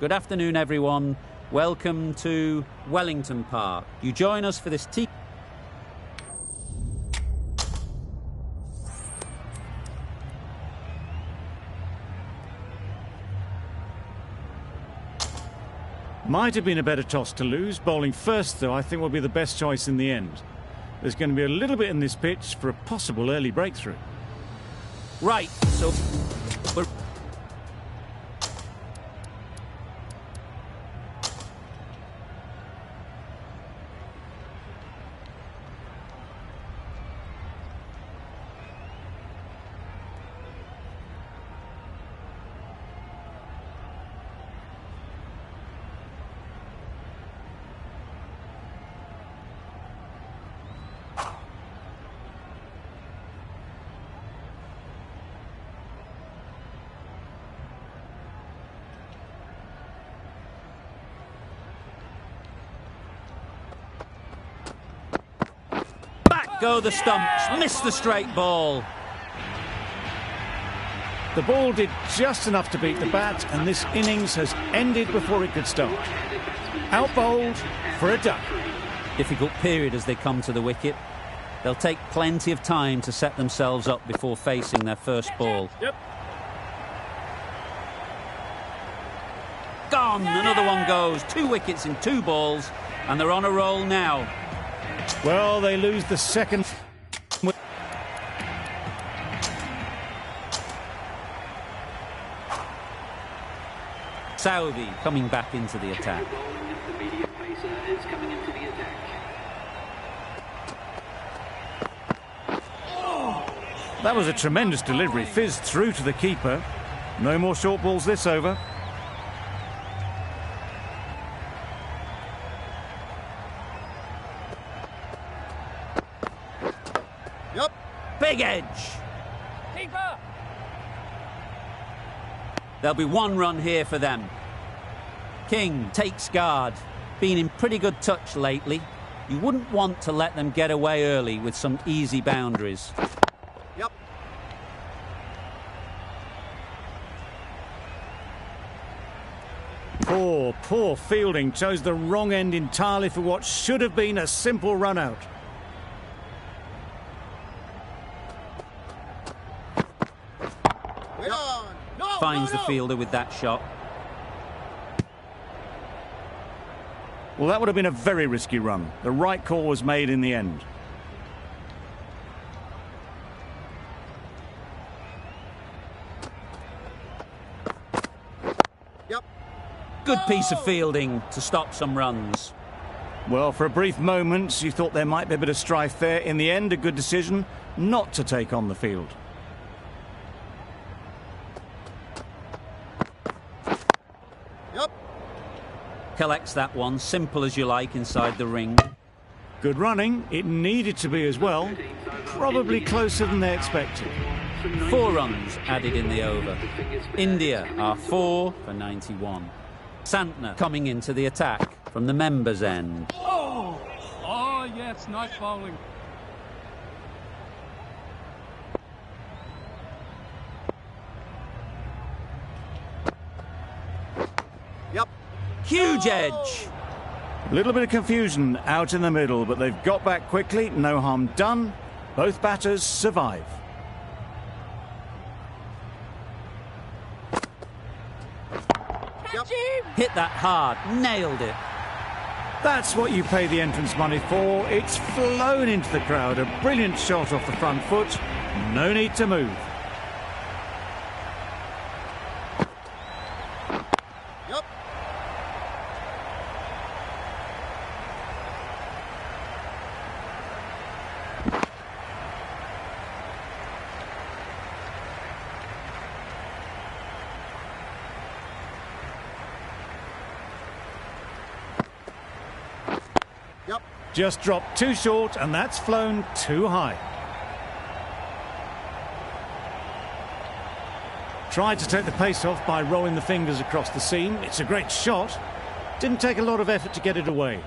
Good afternoon, everyone. Welcome to Wellington Park. You join us for this tea. Might have been a better toss to lose. Bowling first, though, I think will be the best choice in the end. There's going to be a little bit in this pitch for a possible early breakthrough. Right, so we're go the stumps, missed the straight ball. The ball did just enough to beat the bat, and this innings has ended before it could start. Out bowled for a duck. Difficult period as they come to the wicket. They'll take plenty of time to set themselves up before facing their first ball. Yep. Gone, another one goes. 2 wickets in 2 balls, and they're on a roll now. Well, they lose the second. Saudi coming back into the attack. That was a tremendous delivery. Fizzed through to the keeper. No more short balls this over. Big edge. Keeper. There'll be 1 run here for them. King takes guard. Been in pretty good touch lately. You wouldn't want to let them get away early with some easy boundaries. Yep. Poor fielding. Chose the wrong end entirely for what should have been a simple run out. Finds the fielder with that shot. Well, that would have been a very risky run. The right call was made in the end. Yep. Good piece of fielding to stop some runs. Well, for a brief moment, you thought there might be a bit of strife there. In the end, a good decision not to take on the field. Collects that one, simple as you like, inside the ring. Good running. It needed to be as well. Probably closer than they expected. 4 runs added in the over. India are 4 for 91. Santner coming into the attack from the members' end. Oh yes, nice bowling. Yep. Huge edge. A little bit of confusion out in the middle, but they've got back quickly. No harm done. Both batters survive. Yep. Hit that hard, nailed it. That's what you pay the entrance money for. It's flown into the crowd. A brilliant shot off the front foot. No need to move. Yep. Yep. Just dropped too short, and that's flown too high. Tried to take the pace off by rolling the fingers across the seam. It's a great shot. Didn't take a lot of effort to get it away.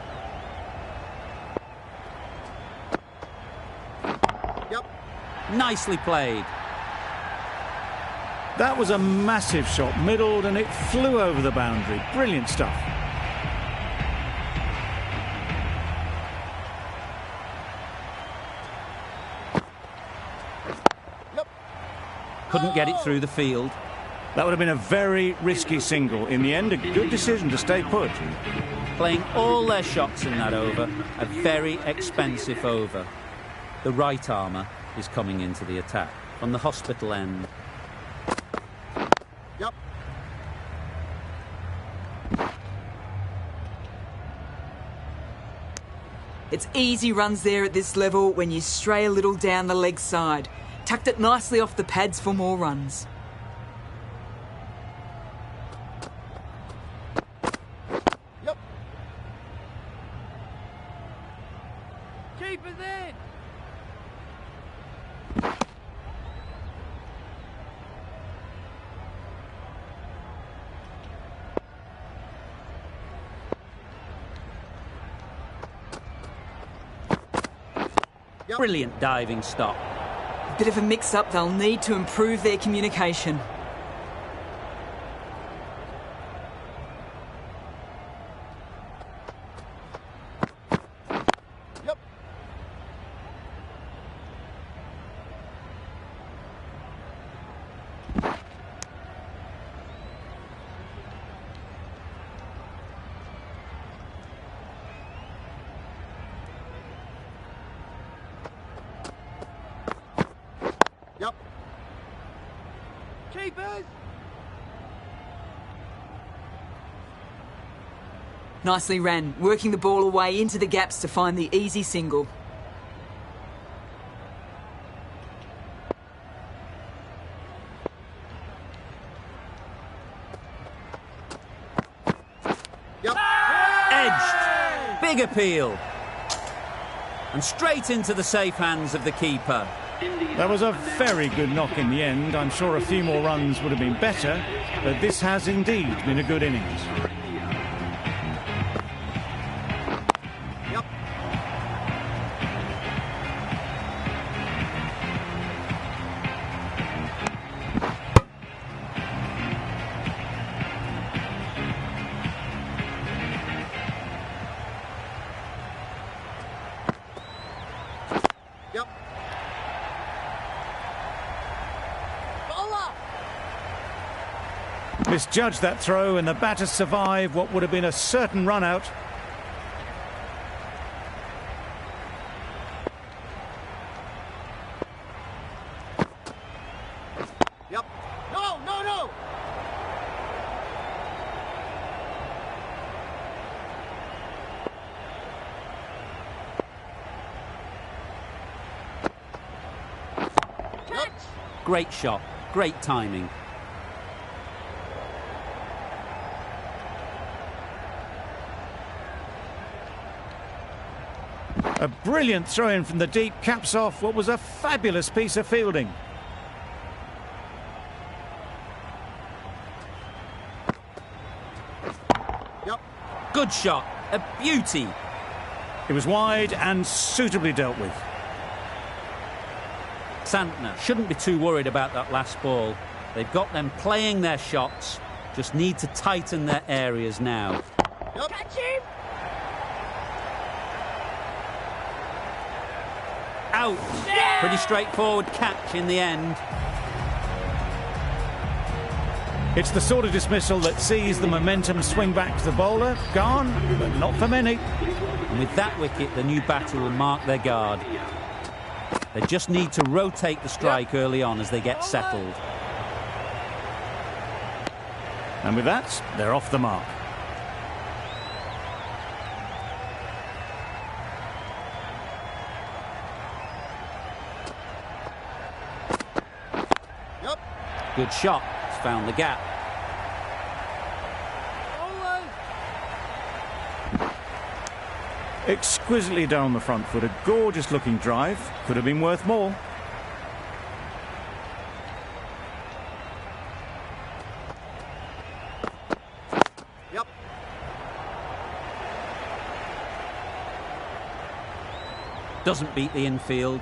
Yep. Nicely played. That was a massive shot, middled, and it flew over the boundary. Brilliant stuff. Couldn't get it through the field. That would have been a very risky single. In the end, a good decision to stay put. Playing all their shots in that over, a very expensive over. The right armour is coming into the attack from the hospital end. Yep. It's easy runs there at this level when you stray a little down the leg side. Tucked it nicely off the pads for more runs. Yep. Keep it in. Yep. Brilliant diving stop. Bit of a mix-up, they'll need to improve their communication. Yep. Yep. Keepers. Nicely ran, working the ball away into the gaps to find the easy single. Yep. Edged. Big appeal. And straight into the safe hands of the keeper. That was a very good knock in the end. I'm sure a few more runs would have been better, but this has indeed been a good innings. Yep. Yep. Misjudged that throw, and the batters survived what would have been a certain run out. Yep. No, no, no. Yep. Great shot. Great timing. A brilliant throw-in from the deep caps off what was a fabulous piece of fielding. Yep. Good shot. A beauty. It was wide and suitably dealt with. Santner shouldn't be too worried about that last ball. They've got them playing their shots. Just need to tighten their areas now. Yep. Catch him. Out. Pretty straightforward catch in the end. It's the sort of dismissal that sees the momentum swing back to the bowler. Gone, but not for many. And with that wicket, the new batter will mark their guard. They just need to rotate the strike early on as they get settled. And with that, they're off the mark. Yep. Good shot. It's found the gap. Exquisitely down the front foot. A gorgeous looking drive. Could have been worth more. Yep. Doesn't beat the infield.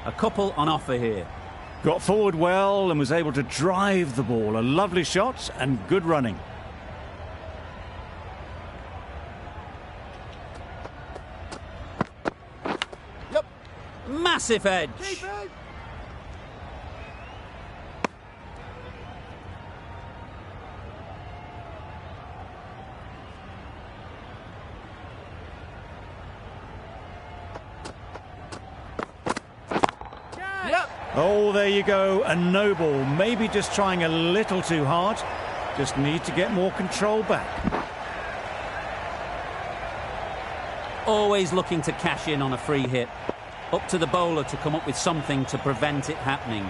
A couple on offer here. Got forward well and was able to drive the ball. A lovely shot and good running. Yep. Massive edge. Keep it. Yep. Oh, there you go. A no ball. Maybe just trying a little too hard. Just need to get more control back. Always looking to cash in on a free hit. Up to the bowler to come up with something to prevent it happening.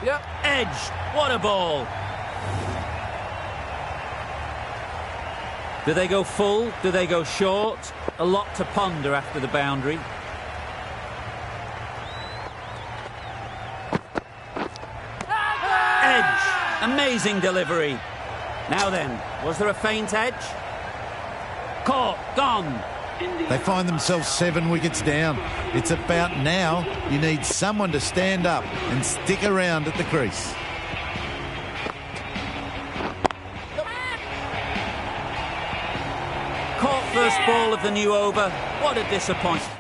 Yep. Edge. What a ball. Do they go full? Do they go short? A lot to ponder after the boundary. Edge. Amazing delivery. Now then, was there a feint edge? Caught. Gone. They find themselves 7 wickets down. It's about now you need someone to stand up and stick around at the crease. Caught first ball of the new over. What a disappointment.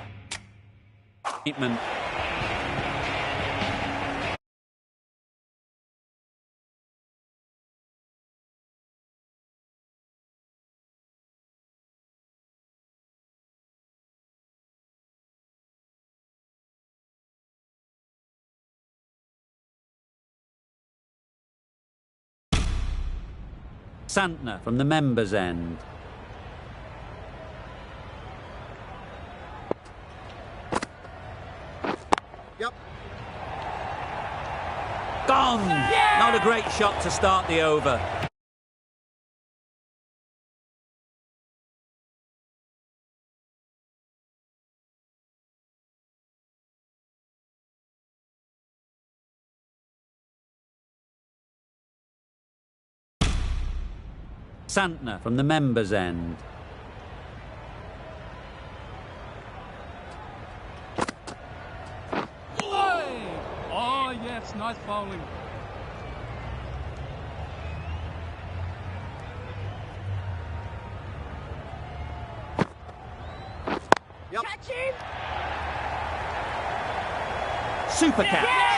Santner from the members' end. Yep. Gone! Yeah! Not a great shot to start the over. Santner from the members' end. Oh, yes, nice bowling. Yep. Catch him! Super catch. Yeah!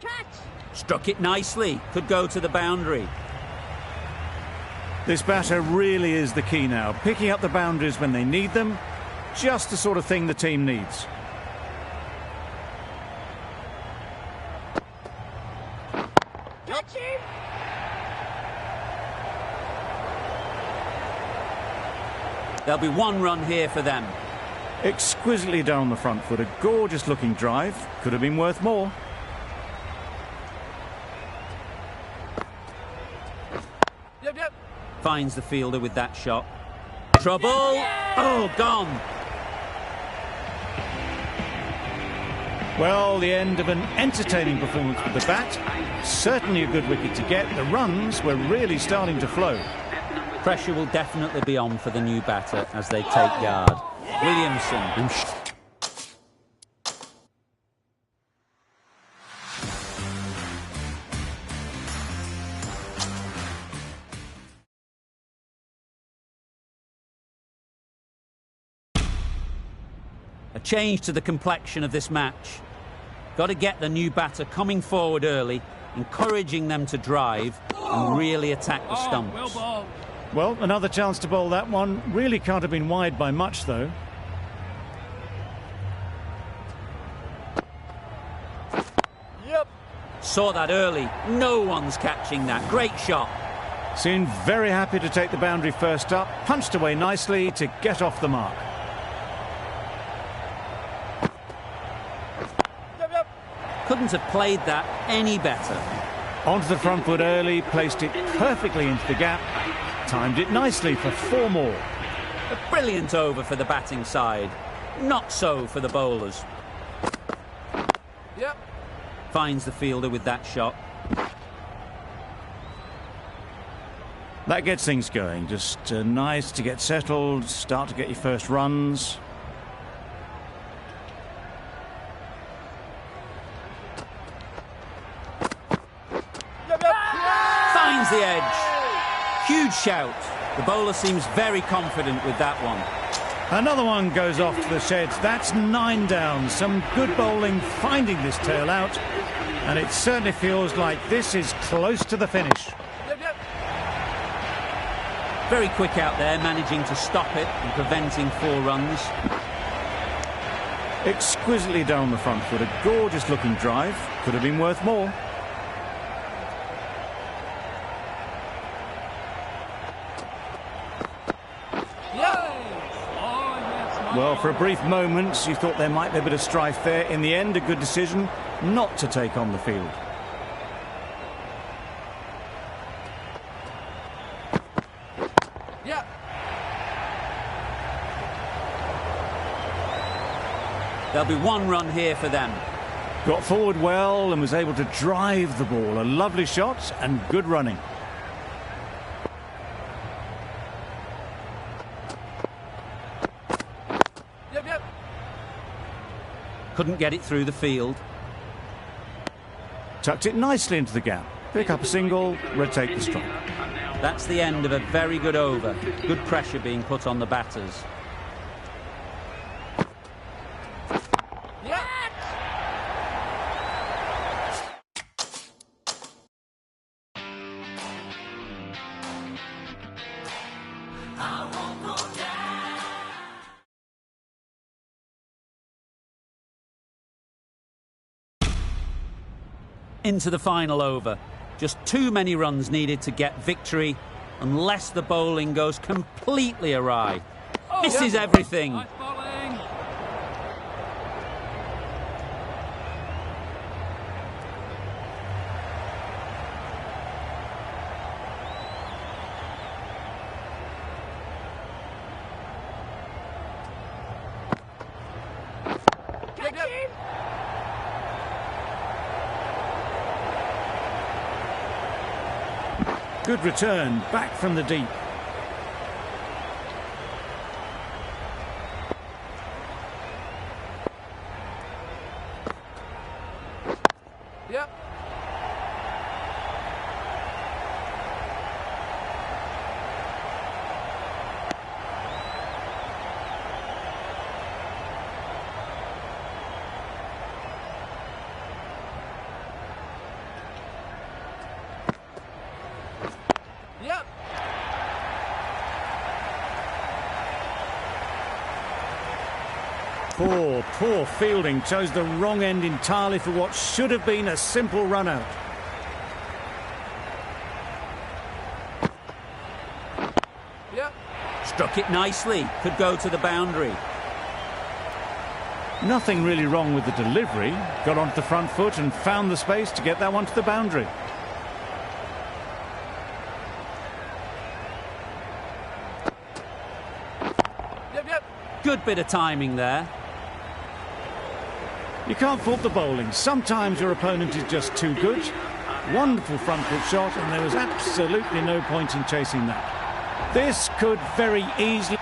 Catch! Struck it nicely. Could go to the boundary. This batter really is the key now. Picking up the boundaries when they need them. Just the sort of thing the team needs. Catch him! There'll be 1 run here for them. Exquisitely down the front foot. A gorgeous looking drive. Could have been worth more. Yep. Yep. Finds the fielder with that shot. Trouble. Oh, gone. Well, the end of an entertaining performance with the bat. Certainly a good wicket to get. The runs were really starting to flow. Pressure will definitely be on for the new batter as they take guard. Williamson and A change to the complexion of this match. Got to get the new batter coming forward early, encouraging them to drive and really attack the stumps. Well bowled. Well, another chance to bowl that one. Really can't have been wide by much, though. Yep. Saw that early. No one's catching that. Great shot. Seemed very happy to take the boundary first up. Punched away nicely to get off the mark. Yep, yep. Couldn't have played that any better. Onto the front foot early, placed it perfectly into the gap. Timed it nicely for 4 more. A brilliant over for the batting side. Not so for the bowlers. Yep. Finds the fielder with that shot. That gets things going. Just nice to get settled, start to get your first runs. Yep, yep. Finds the edge. Huge shout. The bowler seems very confident with that one. Another one goes off to the sheds. That's 9 down. Some good bowling finding this tail out. And it certainly feels like this is close to the finish. Yep, yep. Very quick out there, managing to stop it and preventing 4 runs. Exquisitely down the front foot. A gorgeous looking drive. Could have been worth more. Well, for a brief moment, you thought there might be a bit of strife there. In the end, a good decision not to take on the field. Yep. There'll be 1 run here for them. Got forward well and was able to drive the ball. A lovely shot and good running. Yep, yep. Couldn't get it through the field. Tucked it nicely into the gap. Pick up a single, retake the strike. That's the end of a very good over. Good pressure being put on the batters. Yep. Into the final over. Just too many runs needed to get victory, unless the bowling goes completely awry. Misses everything. Nice bowling. Yep, yep. Good return, back from the deep. Yep. Yep. Poor fielding. Chose the wrong end entirely for what should have been a simple run out. Yep. Struck it nicely. Could go to the boundary. Nothing really wrong with the delivery. Got onto the front foot and found the space to get that one to the boundary. Yep, yep. Good bit of timing there. You can't fault the bowling. Sometimes your opponent is just too good. Wonderful front foot shot, and there was absolutely no point in chasing that. This could very easily...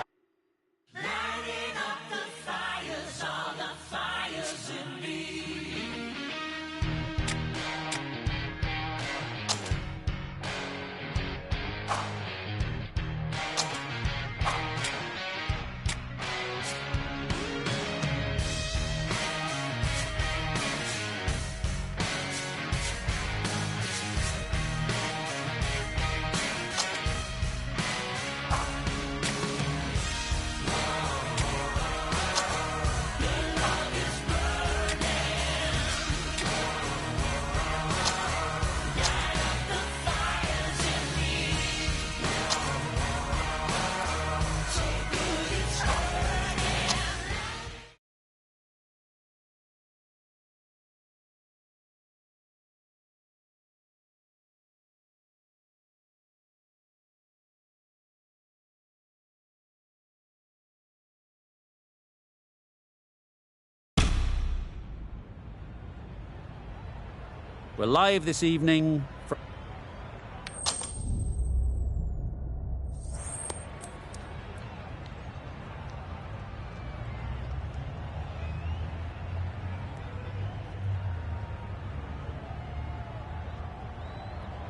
We're live this evening.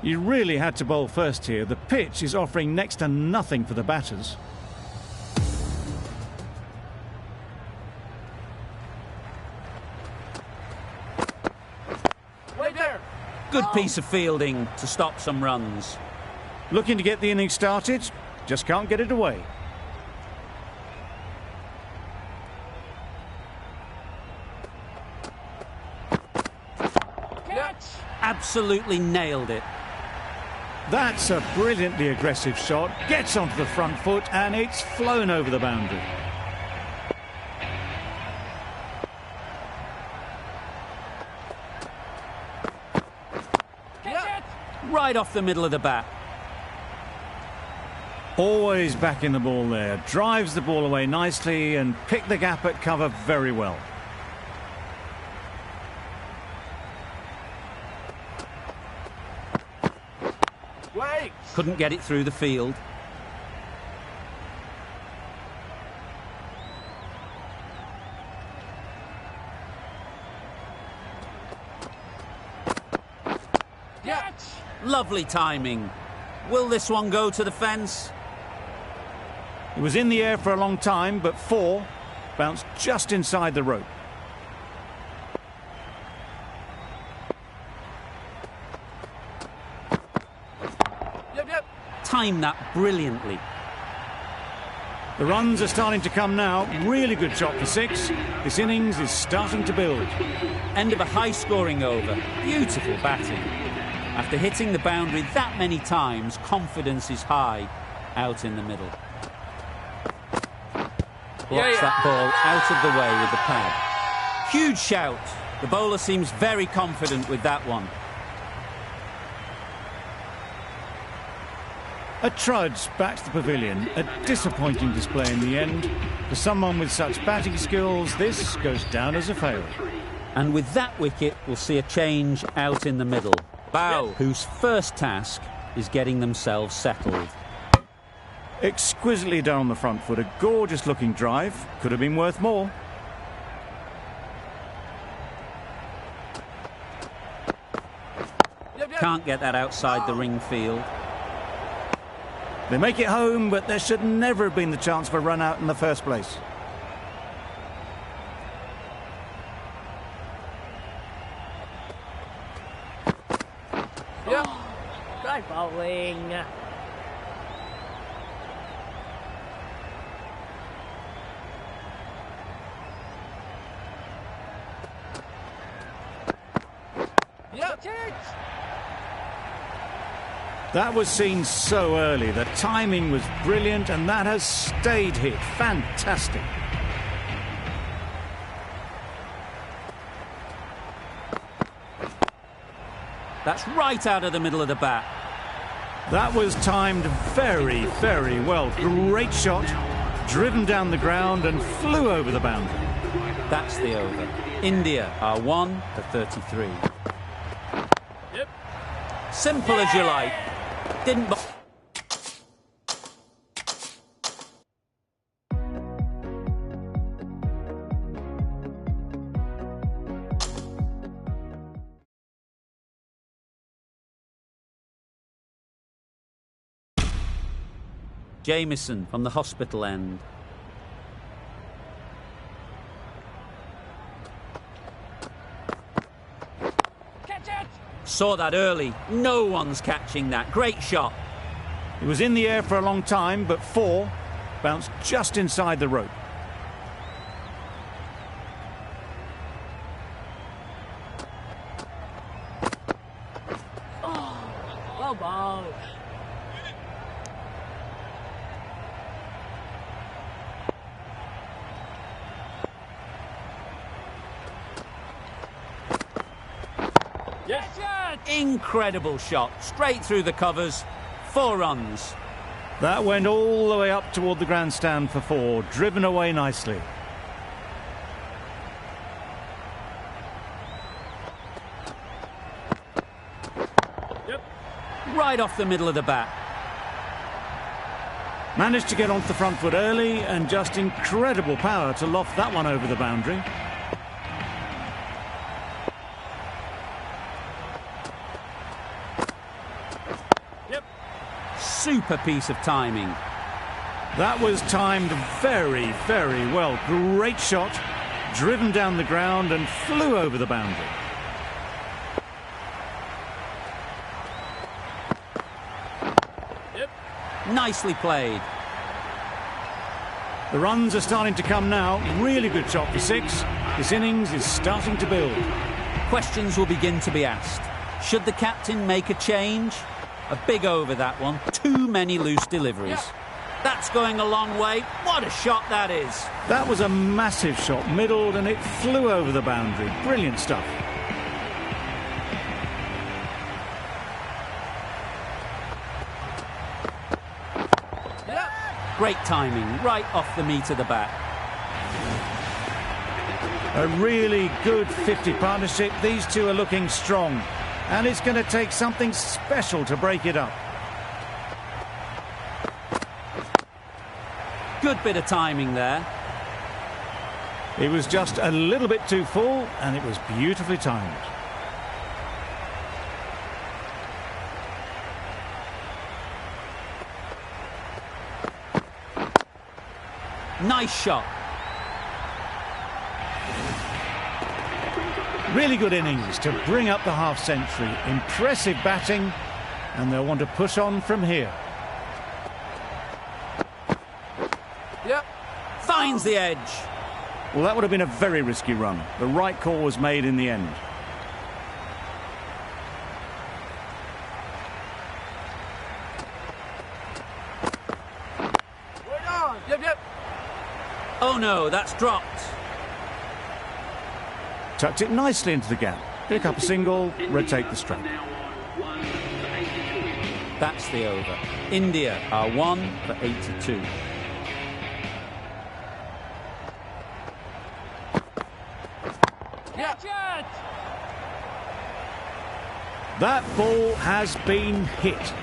You really had to bowl first here. The pitch is offering next to nothing for the batters. Wait there. Good piece of fielding to stop some runs. Looking to get the innings started, just can't get it away. Catch. Absolutely nailed it. That's a brilliantly aggressive shot. Gets onto the front foot and it's flown over the boundary. Right off the middle of the bat. Always back in the ball there. Drives the ball away nicely and picked the gap at cover very well. Wait. Couldn't get it through the field. Catch. Lovely timing. Will this one go to the fence? It was in the air for a long time, but 4 bounced just inside the rope. Yep. Timed that brilliantly. The runs are starting to come now. Really good shot for 6. This innings is starting to build. End of a high-scoring over. Beautiful batting. After hitting the boundary that many times, confidence is high out in the middle. Blocks that ball out of the way with the pad. Huge shout. The bowler seems very confident with that one. A trudge back to the pavilion. A disappointing display in the end. For someone with such batting skills, this goes down as a fail. And with that wicket, we'll see a change out in the middle. Bow, whose first task is getting themselves settled. Exquisitely done on the front foot. A gorgeous looking drive. Could have been worth more. Can't get that outside the ring field. They make it home, but there should never have been the chance for a run out in the first place. Yep. Great bowling. Yep. That was seen so early. The timing was brilliant, and that has stayed hit. Fantastic. That's right out of the middle of the bat. That was timed very, very well. Great shot, driven down the ground and flew over the boundary. That's the over. India are 1 for 33. Yep. Simple as you like. Didn't... Jamieson from the hospital end. Catch it. Saw that early. No one's catching that. Great shot. It was in the air for a long time, but 4 bounced just inside the rope. Well bowled. Incredible shot. Straight through the covers. 4 runs. That went all the way up toward the grandstand for 4, driven away nicely. right off the middle of the bat. Managed to get onto the front foot early and just incredible power to loft that one over the boundary. Yep. Super piece of timing. That was timed very, very well. Great shot, driven down the ground and flew over the boundary. Yep. Nicely played. The runs are starting to come now. Really good shot for 6. This innings is starting to build. Questions will begin to be asked. Should the captain make a change? A big over, that one. Too many loose deliveries. That's going a long way. What a shot that is. That was a massive shot, middled, and it flew over the boundary. Brilliant stuff. Yep. Great timing, right off the meat of the bat. A really good 50 partnership. These two are looking strong, and it's going to take something special to break it up. Good bit of timing there. It was just a little bit too full, and it was beautifully timed. Nice shot. Really good innings to bring up the half-century. Impressive batting, and they'll want to push on from here. Yep. Finds the edge. Well, that would have been a very risky run. The right call was made in the end. Wait on. Yep. Oh no, that's dropped. Tucked it nicely into the gap. Pick up a single, rotate the stroke. That's the over. India are 1 for 82. Catch it. That ball has been hit.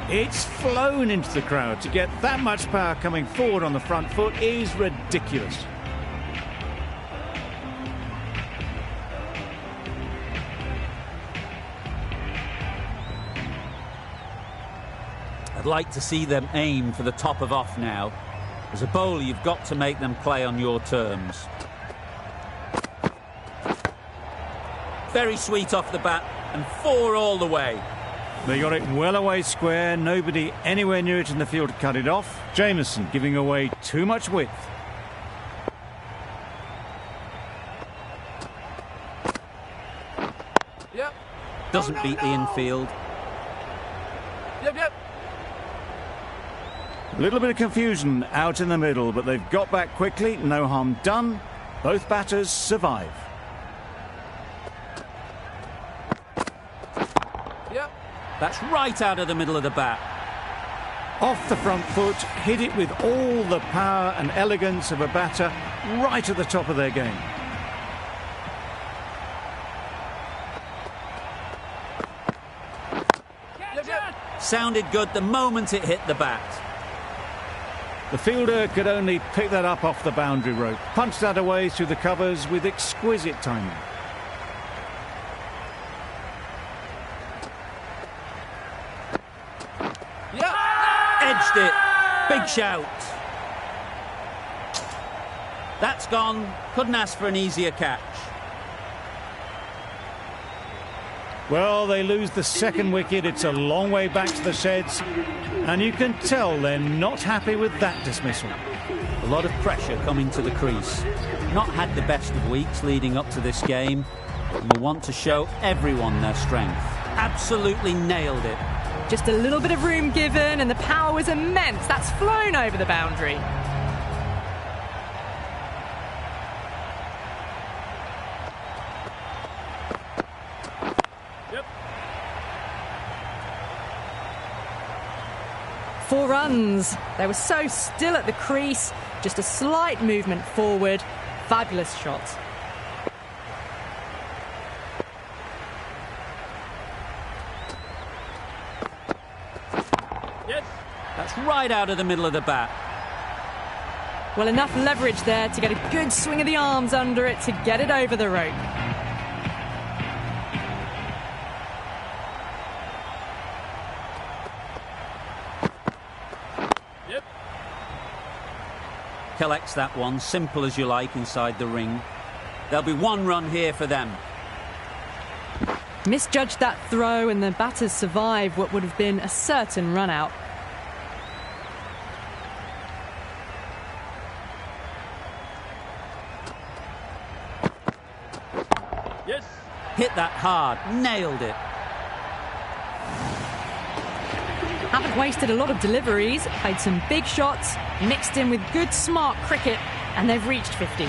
It's flown into the crowd. To get that much power coming forward on the front foot is ridiculous. I'd like to see them aim for the top of off now. As a bowler, you've got to make them play on your terms. Very sweet off the bat, and 4 all the way. They got it well away square. Nobody anywhere near it in the field to cut it off. Jameson giving away too much width. Yep. Doesn't beat the infield. Yep. A little bit of confusion out in the middle, but they've got back quickly. No harm done. Both batters survive. Yep. That's right out of the middle of the bat. Off the front foot, hit it with all the power and elegance of a batter right at the top of their game. Yep. Sounded good the moment it hit the bat. The fielder could only pick that up off the boundary rope. Punched that away through the covers with exquisite timing. Yep. Edged it. Big shout. That's gone. Couldn't ask for an easier catch. Well, they lose the second wicket. It's a long way back to the sheds, and you can tell they're not happy with that dismissal. A lot of pressure coming to the crease. Not had the best of weeks leading up to this game, and will want to show everyone their strength. Absolutely nailed it. Just a little bit of room given, and the power was immense. That's flown over the boundary. Yep. 4 runs. They were so still at the crease. Just a slight movement forward. Fabulous shot. That's right out of the middle of the bat. Well, enough leverage there to get a good swing of the arms under it to get it over the rope. Yep. Collects that one, simple as you like, inside the ring. There'll be one run here for them. Misjudged that throw and the batters survive what would have been a certain run out. Yes. Hit that hard, nailed it. Haven't wasted a lot of deliveries, played some big shots, mixed in with good smart cricket, and they've reached 50.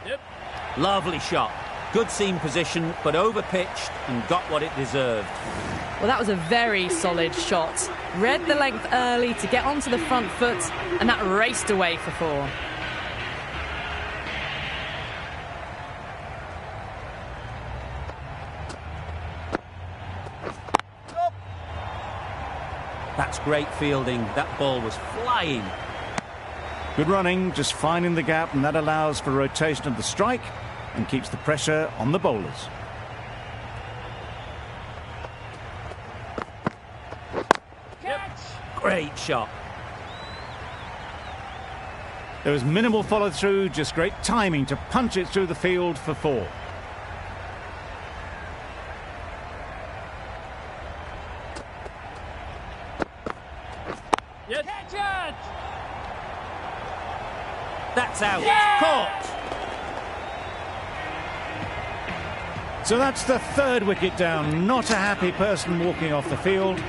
Yep. Lovely shot. Good seam position, but over-pitched and got what it deserved. Well, that was a very solid shot. Read the length early to get onto the front foot, and that raced away for 4. That's great fielding. That ball was flying. Good running, just finding the gap, and that allows for rotation of the strike and keeps the pressure on the bowlers. Catch. Great shot. There was minimal follow-through, just great timing to punch it through the field for 4. Yes. Catch it. That's out. Yeah! Caught. So that's the 3rd wicket down. Not a happy person walking off the field.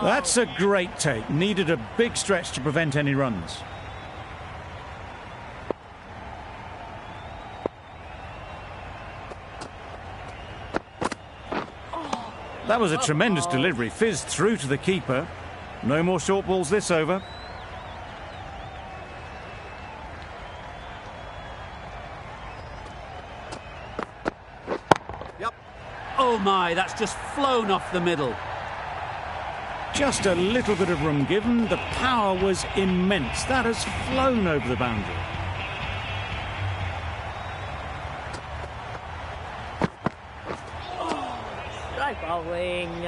That's a great take. Needed a big stretch to prevent any runs. That was a tremendous delivery. Fizzed through to the keeper. No more short balls this over. Yep. Oh my, that's just flown off the middle. Just a little bit of room given. The power was immense. That has flown over the boundary. Strike bowling.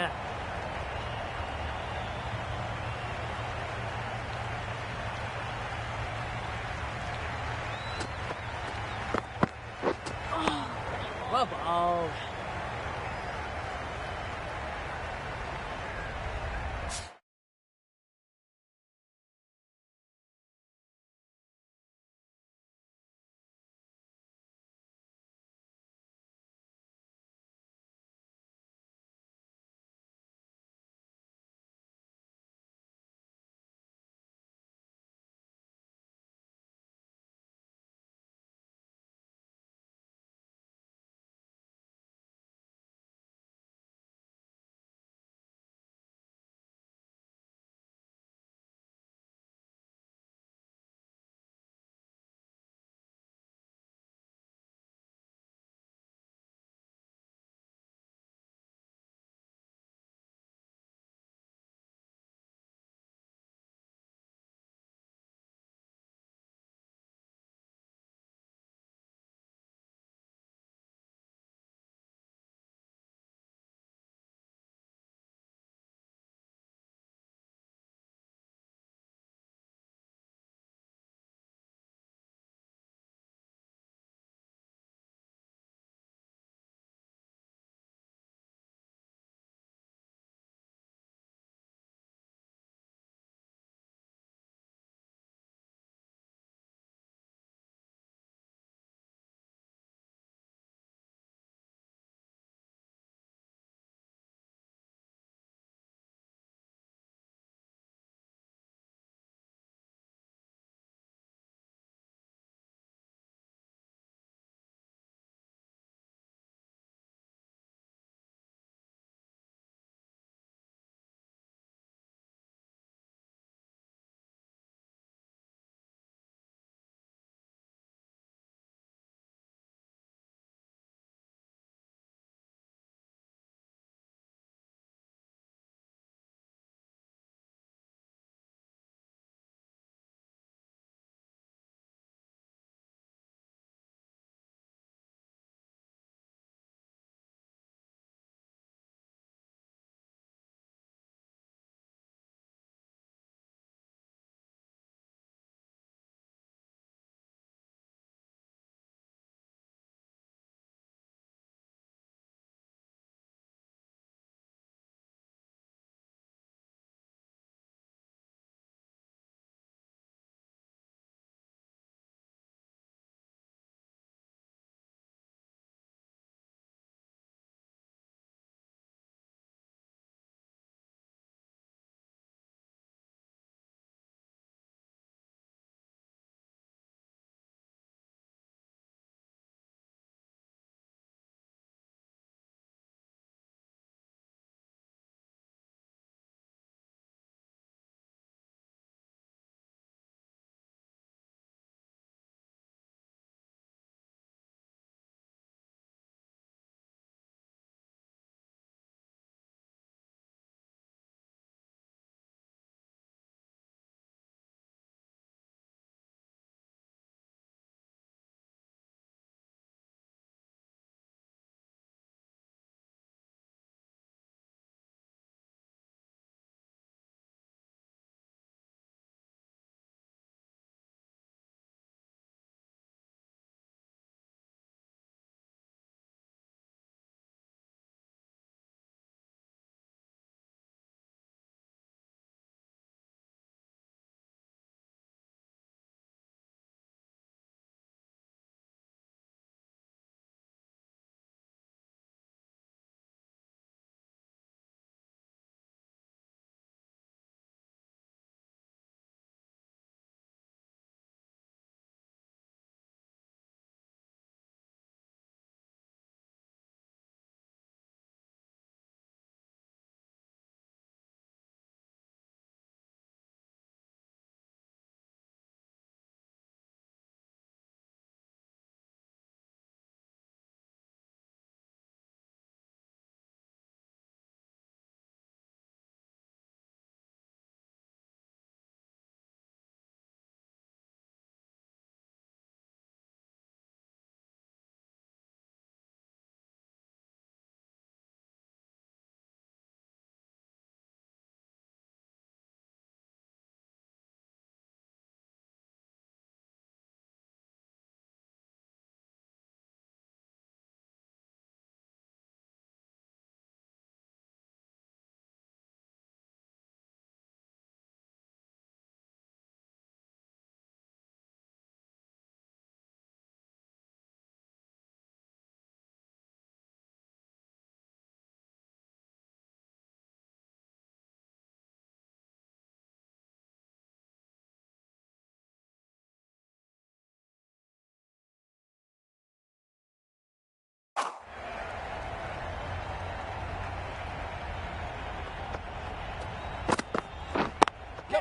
Well bowled.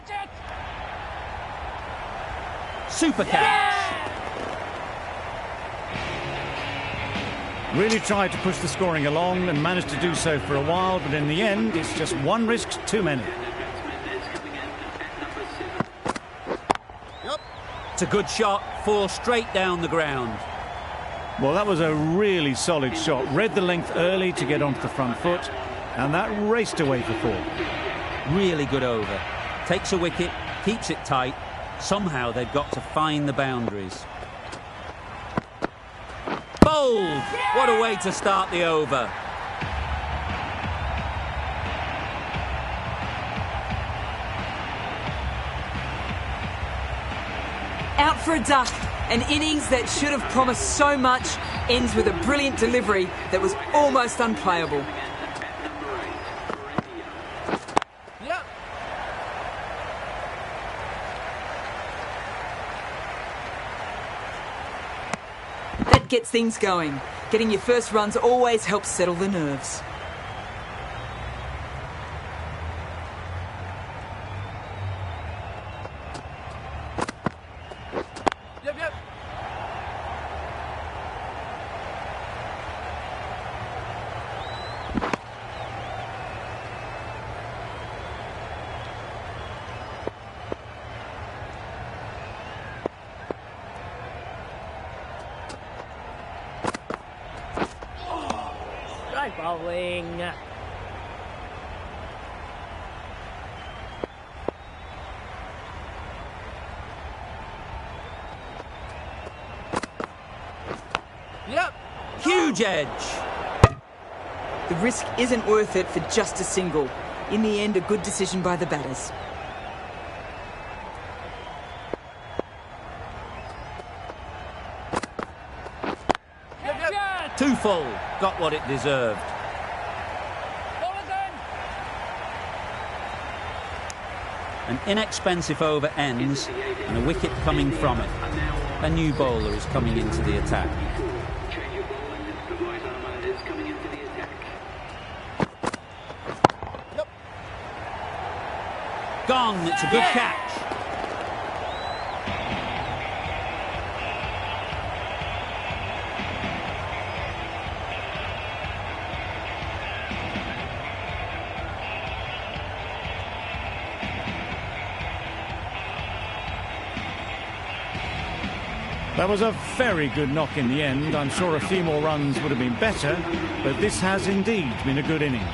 Catch it! Super catch. Really tried to push the scoring along and managed to do so for a while, but in the end, it's just one risk too many. It's a good shot, 4 straight down the ground. Well, that was a really solid shot. Read the length early to get onto the front foot, and that raced away for 4. Really good over. Takes a wicket, keeps it tight. Somehow they've got to find the boundaries. Bowled! What a way to start the over. Out for a duck. An innings that should have promised so much ends with a brilliant delivery that was almost unplayable. Yep. That gets things going. Getting your first runs always helps settle the nerves. Yep. Strike bowling. Yep. Huge edge. The risk isn't worth it for just a single. In the end, a good decision by the batters. Yep. Too full. Got what it deserved. Ball again. An inexpensive over ends and a wicket coming from it. A new bowler is coming into the attack. Gone. It's a good catch. That was a very good knock in the end. I'm sure a few more runs would have been better, but this has indeed been a good innings.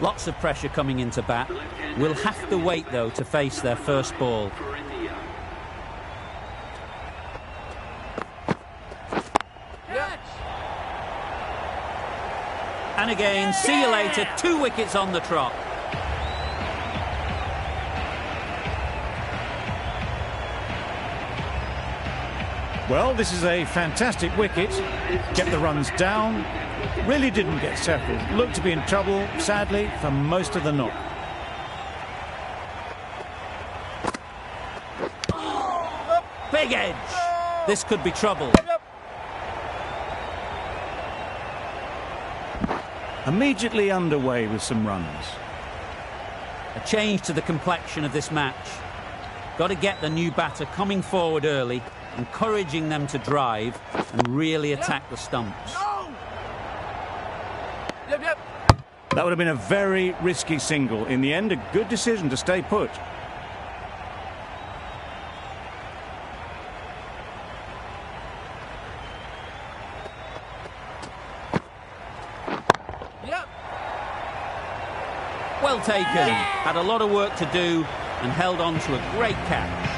Lots of pressure coming into bat. Will have to wait, though, to face their first ball. And again, see you later. 2 wickets on the trot. Well, this is a fantastic wicket. Get the runs down. Really didn't get settled. Looked to be in trouble, sadly, for most of the knock. Big edge. This could be trouble. Immediately underway with some runs. A change to the complexion of this match. Got to get the new batter coming forward early, encouraging them to drive and really attack the stumps. Yep. That would have been a very risky single. In the end, a good decision to stay put. Yep. Well taken. Had a lot of work to do and held on to a great catch.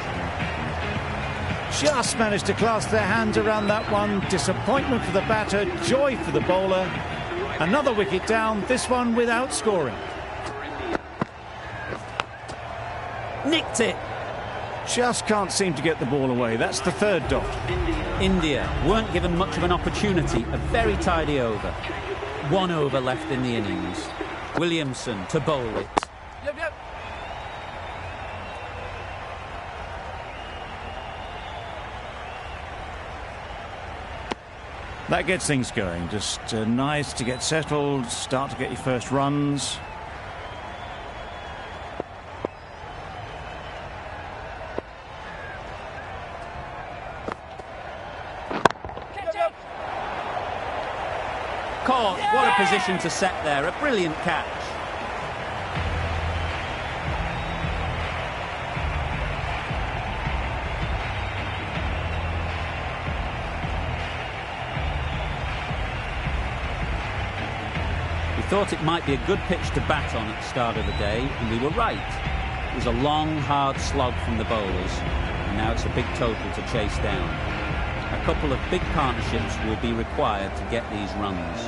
Just managed to clasp their hands around that one. Disappointment for the batter, joy for the bowler. Another wicket down, this one without scoring. Nicked it. Just can't seem to get the ball away. That's the third dot. India weren't given much of an opportunity. A very tidy over. 1 over left in the innings. Williamson to bowl it. Yep, yep. That gets things going. Just nice to get settled, start to get your first runs. Caught. What a position to set there. A brilliant catch. We thought it might be a good pitch to bat on at the start of the day, and we were right. It was a long, hard slog from the bowlers, and now it's a big total to chase down. A couple of big partnerships will be required to get these runs.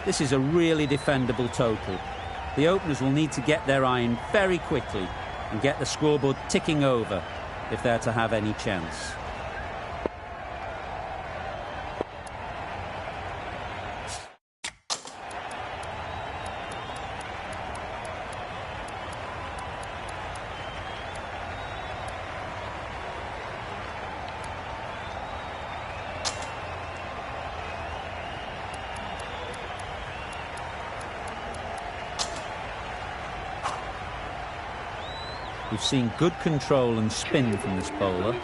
This is a really defendable total. The openers will need to get their iron very quickly and get the scoreboard ticking over if they're to have any chance. We've seen good control and spin from this bowler.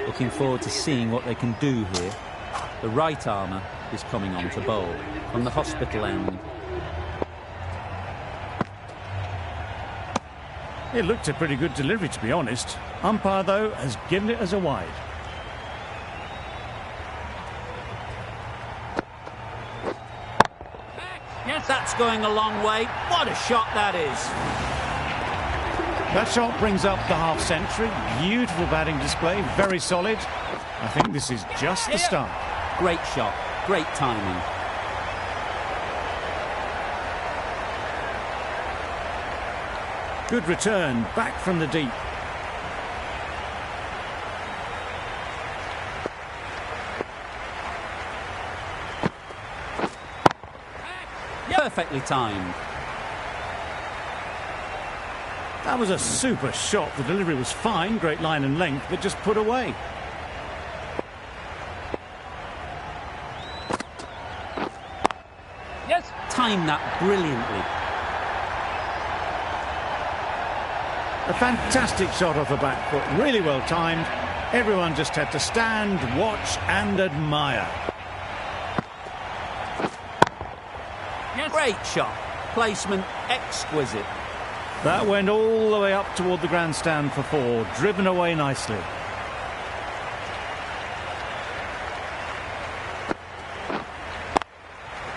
Looking forward to seeing what they can do here. The right armour is coming on to bowl from the hospital end. It looked a pretty good delivery, to be honest. Umpire, though, has given it as a wide. Yes, that's going a long way. What a shot that is. That shot brings up the half-century. Beautiful batting display, very solid. I think this is just the start. Great shot, great timing. Good return, back from the deep. Perfectly timed. That was a super shot. The delivery was fine, great line and length, but just put away. Yes. Timed that brilliantly. A fantastic shot off the back foot, really well timed. Everyone just had to stand, watch and admire. Yes. Great shot. Placement exquisite. That went all the way up toward the grandstand for 4, driven away nicely.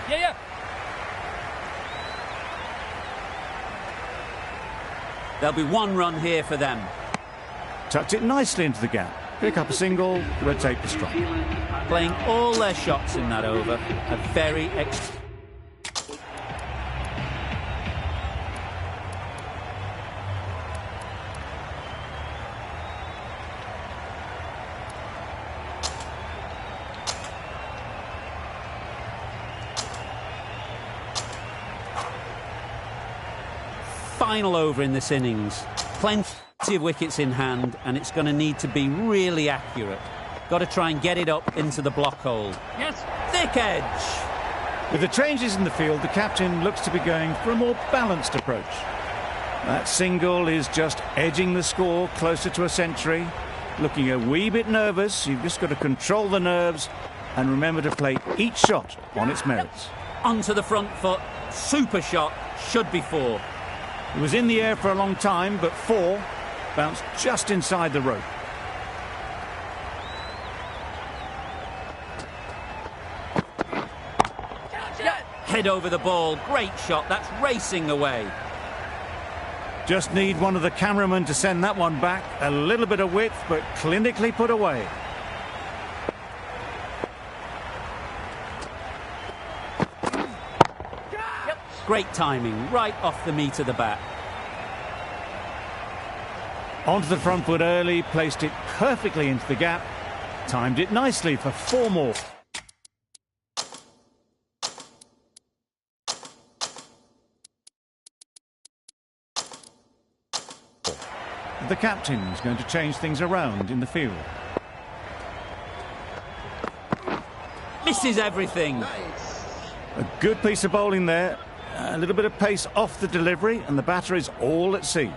Yeah. There'll be 1 run here for them. Tucked it nicely into the gap. Pick up a single, red tape the strike. Playing all their shots in that over. A very final over in this innings. Plenty of wickets in hand, and it's going to need to be really accurate. Got to try and get it up into the block hole. Yes. Thick edge. With the changes in the field, the captain looks to be going for a more balanced approach. That single is just edging the score closer to a century. Looking a wee bit nervous. You've just got to control the nerves and remember to play each shot on its merits. Onto the front foot. Super shot. Should be 4. It was in the air for a long time, but 4 bounced just inside the rope. Head over the ball. Great shot. That's racing away. Just need one of the cameramen to send that one back. A little bit of width, but clinically put away. Great timing. Right off the meat of the bat. Onto the front foot early, placed it perfectly into the gap. Timed it nicely for 4 more. The captain's going to change things around in the field. Misses everything. A good piece of bowling there. A little bit of pace off the delivery, and the batter is all at sea.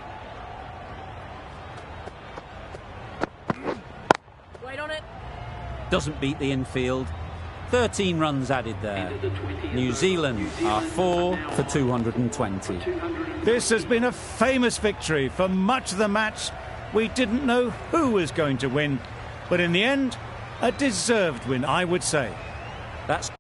Wait on it. Doesn't beat the infield. 13 runs added there. New Zealand are 4 for 220. This has been a famous victory. For much of the match, we didn't know who was going to win. But in the end, a deserved win, I would say. That's